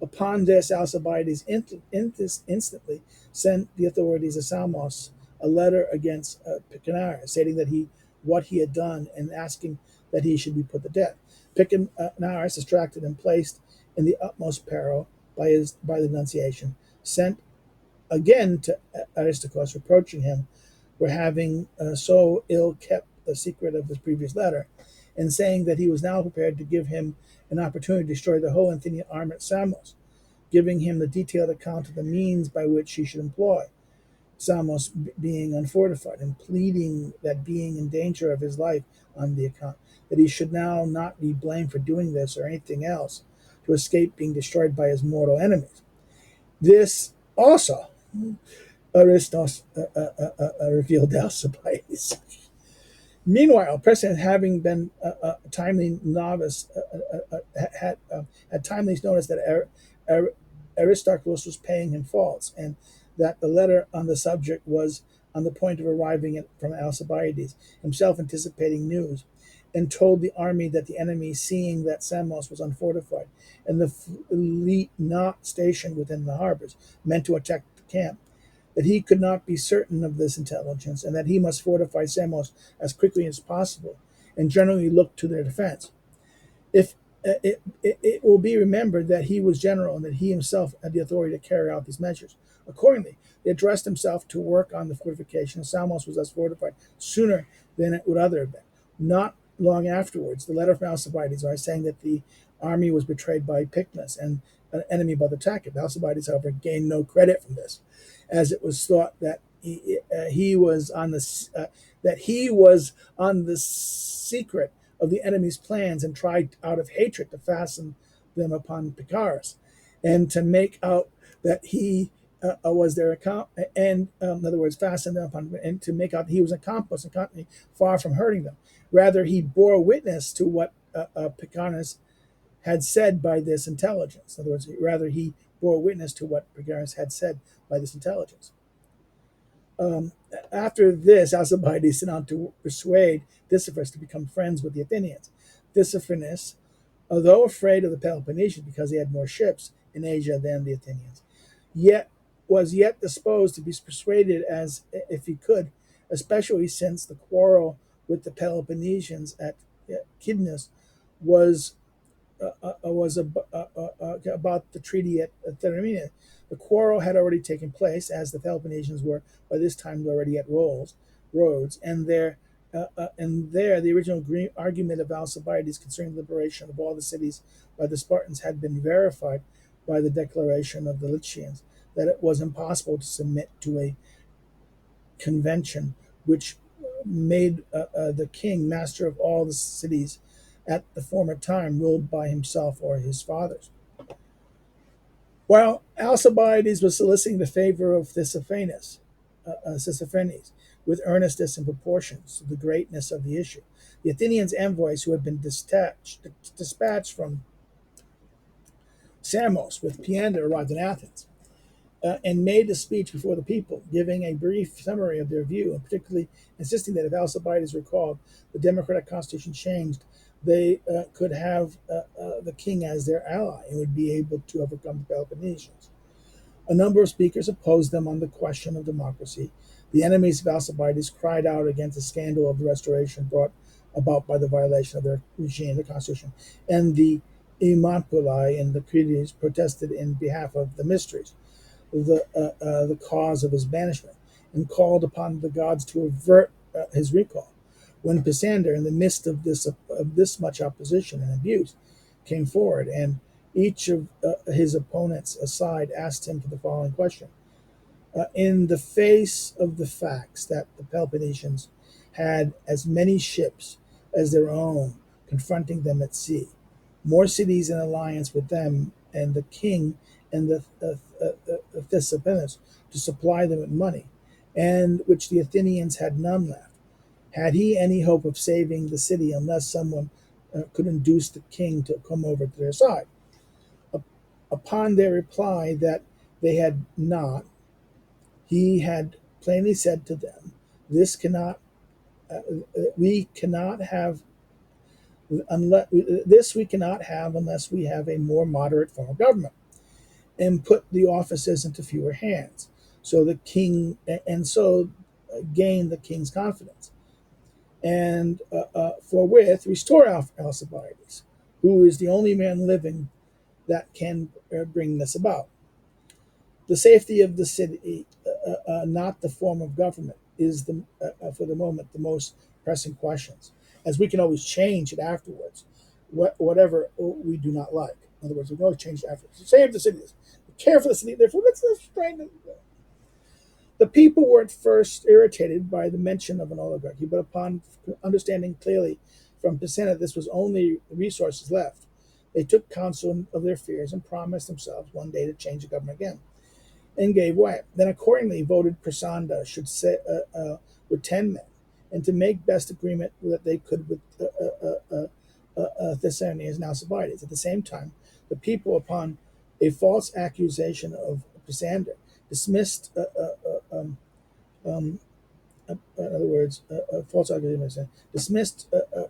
Upon this, Alcibiades instantly sent the authorities of Samos a letter against Picinarus, stating that what he had done and asking that he should be put to death. Picinarus, distracted and placed in the utmost peril by the denunciation, sent again to Aristarchus, reproaching him for having so ill kept the secret of his previous letter, and saying that he was now prepared to give him an opportunity to destroy the whole Athenian army at Samos, giving him the detailed account of the means by which he should employ Samos being unfortified, and pleading that, being in danger of his life on the account, that he should now not be blamed for doing this or anything else to escape being destroyed by his mortal enemies. This also Aristos revealed Alcibiades. Meanwhile, President, having been a timely novice, had timely noticed that Aristarchus was paying him false, and that the letter on the subject was on the point of arriving from Alcibiades, himself anticipating news, and told the army that the enemy, seeing that Samos was unfortified and the fleet not stationed within the harbors, meant to attack the camp, that he could not be certain of this intelligence, and that he must fortify Samos as quickly as possible, and generally look to their defense. If it will be remembered that he was general, and that he himself had the authority to carry out these measures. Accordingly, he addressed himself to work on the fortification. Samos was thus fortified sooner than it would other have been. Not long afterwards, the letter from Alcibiades saying that the army was betrayed by Picnus and an enemy about to attack it. Alcibiades, however, gained no credit from this, as it was thought that he was on the secret of the enemy's plans, and tried out of hatred to fasten them upon Picinarus, and to make out that he was their account, and in other words, fasten them upon, and to make out that he was an accomplice and company, far from hurting them. Rather, he bore witness to what Picinarus had said by this intelligence. In other words, he bore witness to what Picinarus had said by this intelligence. After this, Alcibiades set out to persuade Tissaphernes to become friends with the Athenians. Tissaphernes, although afraid of the Peloponnesians because he had more ships in Asia than the Athenians, was yet disposed to be persuaded as if he could, especially since the quarrel with the Peloponnesians at Kidnus was about the treaty at Thermina. The quarrel had already taken place, as the Peloponnesians were by this time already at Rhodes, and there the original argument of Alcibiades concerning the liberation of all the cities by the Spartans had been verified by the declaration of the Lycians, that it was impossible to submit to a convention which made the king master of all the cities at the former time ruled by himself or his fathers. While Alcibiades was soliciting the favor of Tissaphernes with earnestness in proportions to the greatness of the issue, the Athenians' envoys who had been dispatched from Samos with Piander arrived in Athens and made a speech before the people, giving a brief summary of their view, and particularly insisting that if Alcibiades recalled the democratic constitution changed, they could have the king as their ally and would be able to overcome the Peloponnesians. A number of speakers opposed them on the question of democracy. The enemies of Alcibiades cried out against the scandal of the restoration brought about by the violation of their regime, the constitution, and the Immanculi and the Critics protested in behalf of the mysteries, the cause of his banishment, and called upon the gods to avert his recall. When Pisander, in the midst of this much opposition and abuse, came forward, and each of his opponents aside asked him for the following question: in the face of the facts that the Peloponnesians had as many ships as their own confronting them at sea, more cities in alliance with them, and the king and the Tissaphernes to supply them with money, and which the Athenians had none left, had he any hope of saving the city unless someone could induce the king to come over to their side? Upon their reply that they had not, he had plainly said to them, "This cannot, we cannot have, unless this we cannot have unless we have a more moderate form of government, and put the offices into fewer hands, so the king and so gain the king's confidence, and forthwith restore Alcibiades, who is the only man living that can bring this about. The safety of the city, not the form of government, is for the moment the most pressing questions, as we can always change it afterwards, whatever we do not like. In other words, we can always change it afterwards. Save the cities, care for the city. Therefore, let's try to. The people were at first irritated by the mention of an oligarchy, but upon understanding clearly from Pisander this was only resources left, they took counsel of their fears and promised themselves one day to change the government again, and gave way. Then accordingly voted Pisander should sit with 10 men, and to make best agreement that they could with Thisanius and Alcibiades. At the same time, the people, upon a false accusation of Pisander, dismissed, in other words, false accusation, dismissed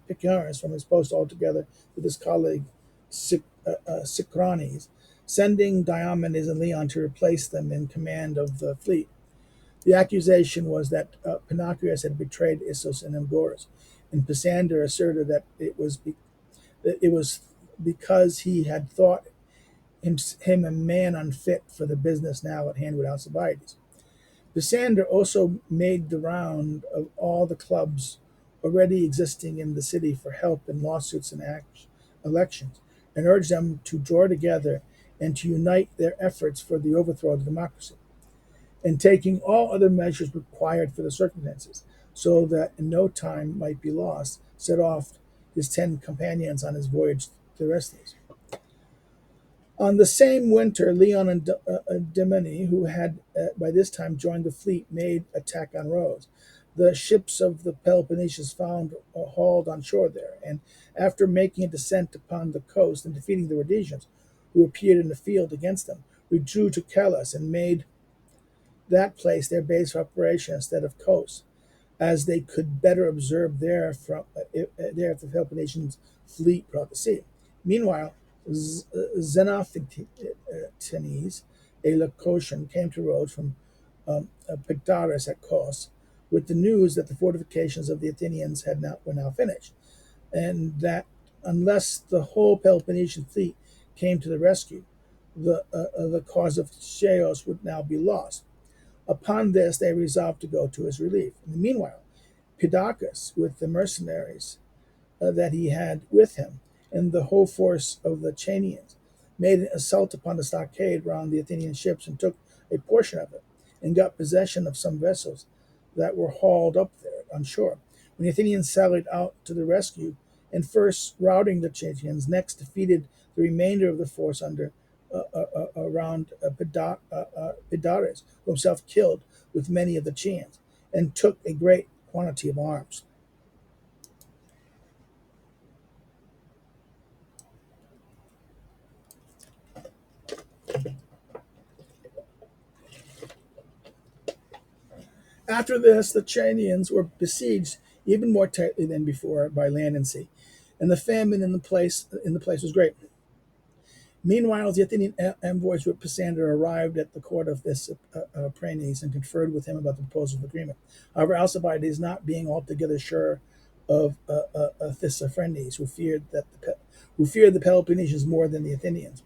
Picurus from his post altogether with his colleague Sicranes, sending Diomedes and Leon to replace them in command of the fleet. The accusation was that Pinocchus had betrayed Issos and Amgoras, and Pisander asserted that it was because he had thought him a man unfit for the business now at hand with Alcibiades. Pisander also made the round of all the clubs already existing in the city for help in lawsuits and elections, and urged them to draw together and to unite their efforts for the overthrow of democracy, and taking all other measures required for the circumstances, so that in no time might be lost, set off his 10 companions on his voyage to Orestes. On the same winter, Leon and Dimony, who had by this time joined the fleet, made attack on Rhodes. The ships of the Peloponnesians found hauled on shore there, and after making a descent upon the coast and defeating the Rhodesians, who appeared in the field against them, withdrew to Chelus and made that place their base of operation instead of Kos, as they could better observe there if the Peloponnesian fleet brought to sea. Meanwhile, Xenophanes, a Leucocian, came to Rhodes from Pictarus at Kos, with the news that the fortifications of the Athenians were now finished, and that unless the whole Peloponnesian fleet came to the rescue, the cause of Chios would now be lost. Upon this, they resolved to go to his relief. In the meanwhile, Pidacus, with the mercenaries that he had with him, and the whole force of the Chanians, made an assault upon the stockade round the Athenian ships and took a portion of it, and got possession of some vessels that were hauled up there on shore. When the Athenians sallied out to the rescue, and first routing the Chetians, next defeated the remainder of the force under around Pidares, who himself killed with many of the Chians, and took a great quantity of arms. After this, the Chians were besieged even more tightly than before by land and sea, and the famine in the place was great. Meanwhile, the Athenian envoys with Pisander arrived at the court of Thisaphernes and conferred with him about the proposal of agreement. However, Alcibiades, not being altogether sure of Thisaphernes, who feared the Peloponnesians more than the Athenians,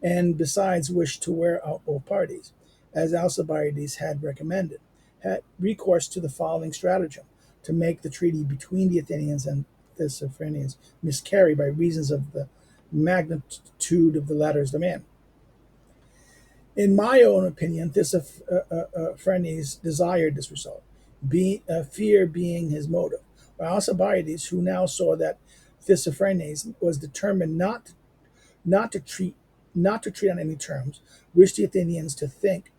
and besides wished to wear out both parties, as Alcibiades had recommended, had recourse to the following stratagem to make the treaty between the Athenians and Thisaphernes miscarry by reasons of the magnitude of the latter's demand. In my own opinion, Thisaphernes desired this result, fear being his motive, while Alcibiades, who now saw that Thisaphernes was determined not to treat on any terms, wished the Athenians to think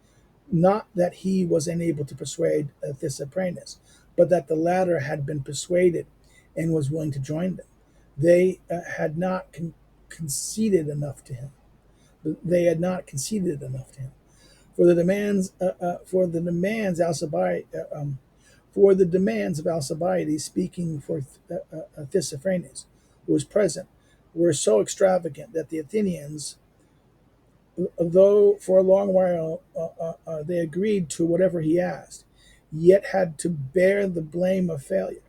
not that he was unable to persuade Thisaphernes, but that the latter had been persuaded and was willing to join them. They had not conceded enough to him. They had not conceded enough to him. For the demands of Alcibiades, speaking for Thisaphernes, who was present, were so extravagant that the Athenians, though for a long while they agreed to whatever he asked, yet had to bear the blame of failure.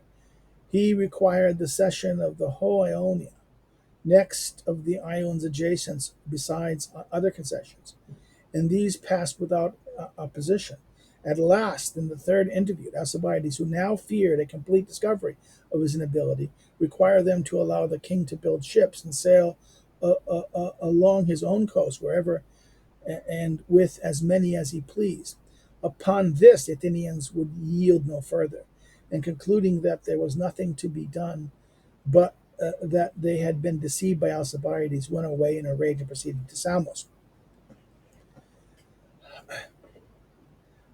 He required the cession of the whole Ionia, next of the islands adjacent, besides other concessions, and these passed without opposition. At last, in the third interview, Alcibiades, who now feared a complete discovery of his inability, required them to allow the king to build ships and sail along his own coast wherever and with as many as he pleased. Upon this, the Athenians would yield no further, and concluding that there was nothing to be done but that they had been deceived by Alcibiades, went away in a rage and proceeded to Samos.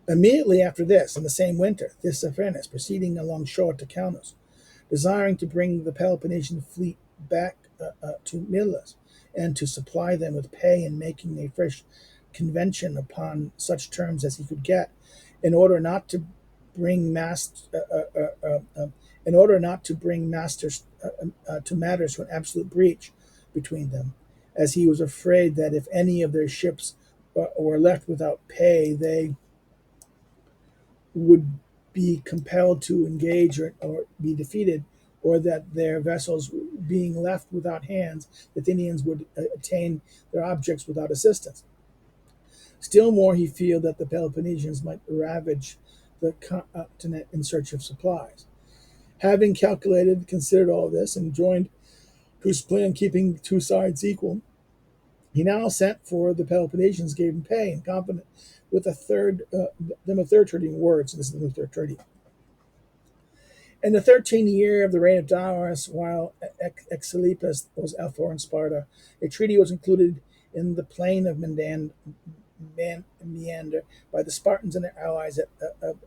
Immediately after this, in the same winter, Thisaphernes, proceeding along shore to Kaunos, desiring to bring the Peloponnesian fleet back to Milas, and to supply them with pay and making a fresh convention upon such terms as he could get, in order not to bring masters to matters to an absolute breach between them, as he was afraid that if any of their ships were left without pay, they would be compelled to engage or be defeated, or that their vessels being left without hands, the Athenians would attain their objects without assistance. Still more, he feared that the Peloponnesians might ravage the continent in search of supplies. Having considered all this, and joined to his plan keeping two sides equal, he now sent for the Peloponnesians, gave them pay, and confident with them a third treaty in words. This is the third treaty. In the 13th year of the reign of Darius, while Exilippus was for in Sparta, a treaty was concluded in the plain of Meander by the Spartans and their allies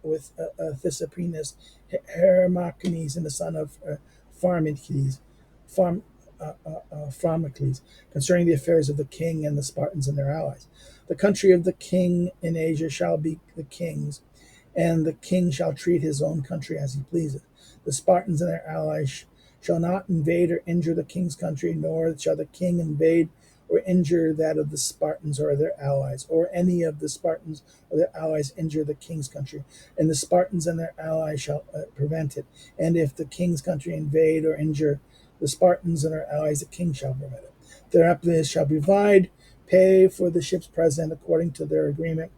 with Thisaphernes, Hermocles, and the son of Pharmacles, concerning the affairs of the king and the Spartans and their allies. The country of the king in Asia shall be the king's, and the king shall treat his own country as he pleases. The Spartans and their allies shall not invade or injure the king's country, nor shall the king invade or injure that of the Spartans or their allies, or any of the Spartans or their allies injure the king's country, and the Spartans and their allies shall prevent it. And if the king's country invade or injure the Spartans and their allies, the king shall prevent it. Thereafter shall provide pay for the ships present according to their agreement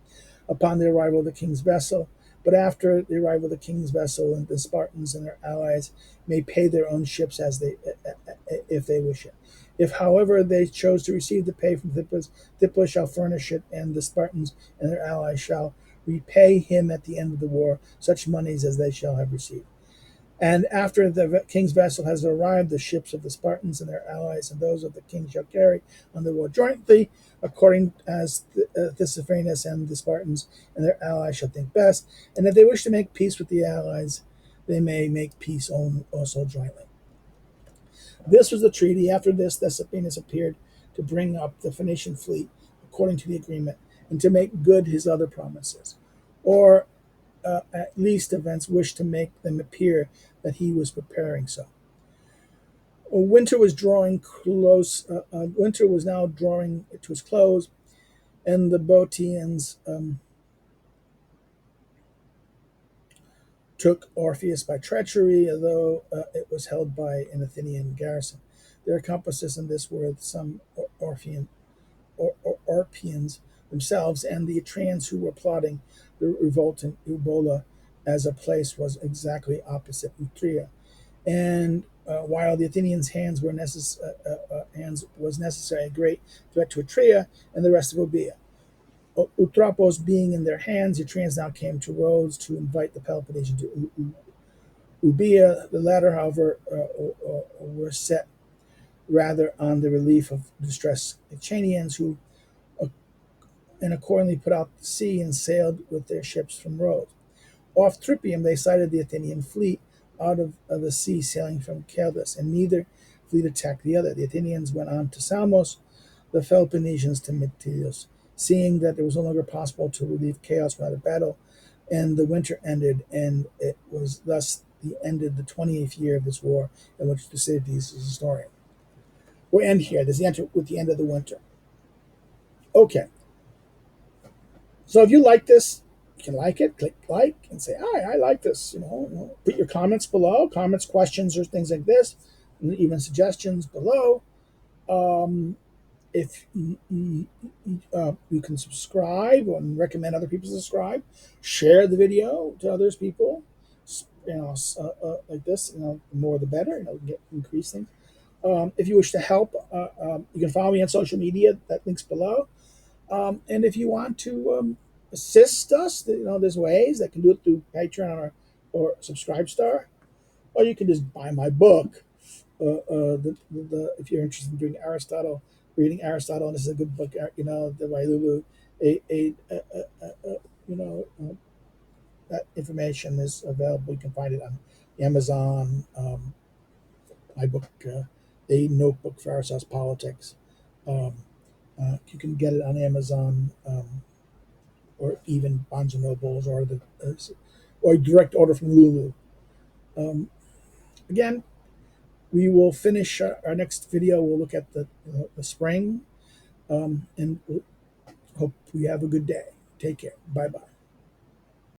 upon the arrival of the king's vessel. But after the arrival of the king's vessel, and the Spartans and their allies may pay their own ships if they wish it. If, however, they chose to receive the pay from Thippas, Thippas shall furnish it, and the Spartans and their allies shall repay him at the end of the war such moneys as they shall have received. And after the king's vessel has arrived, the ships of the Spartans and their allies and those of the king shall carry on the war jointly, according as Tissaphernes and the Spartans and their allies shall think best. And if they wish to make peace with the allies, they may make peace also jointly. This was the treaty. After this, Tissaphernes appeared to bring up the Phoenician fleet according to the agreement and to make good his other promises. Or at least events wished to make them appear that he was preparing so. Winter was drawing close. Winter was now drawing to its close, and the Boeotians took Orpheus by treachery, although it was held by an Athenian garrison. Their accomplices in this were some Orpians themselves, and the Etruscans who were plotting the revolt in Eubola, as a place was exactly opposite Utria. And while the Athenians' hands was necessary a great threat to Etria and the rest of Euboea. Utrapos being in their hands, the Etruscans now came to Rhodes to invite the Peloponnesians to Euboea. The latter, however, were set rather on the relief of distressed Achanians, who and accordingly put out to sea and sailed with their ships from Rhodes. Off Trippium, they sighted the Athenian fleet out of the sea sailing from Chalcis, and neither fleet attacked the other. The Athenians went on to Samos, the Peloponnesians to Mytilus, seeing that it was no longer possible to relieve chaos without a battle, and the winter ended, and it was thus ended the 28th year of this war, in which Thucydides is historian. We'll end here. This is with the end of the winter. Okay. So if you like this, you can like it, click like, and say, I like this. Put your comments below, comments, questions, or things like this, and even suggestions below. If you can subscribe and recommend other people subscribe, share the video to others people. Like this. The more the better. Increase things. If you wish to help, you can follow me on social media. That link's below. And if you want to assist us, there's ways that can do it through Patreon or Subscribestar, or you can just buy my book. If you're interested in doing Aristotle, reading Aristotle, and this is a good book, the by Lulu. That information is available. You can find it on Amazon. My book, A Notebook for Aristotle's Politics. You can get it on Amazon, or even Barnes and Nobles, or direct order from Lulu. Again, we will finish our next video. We'll look at the spring, and we'll hope you have a good day. Take care. Bye-bye.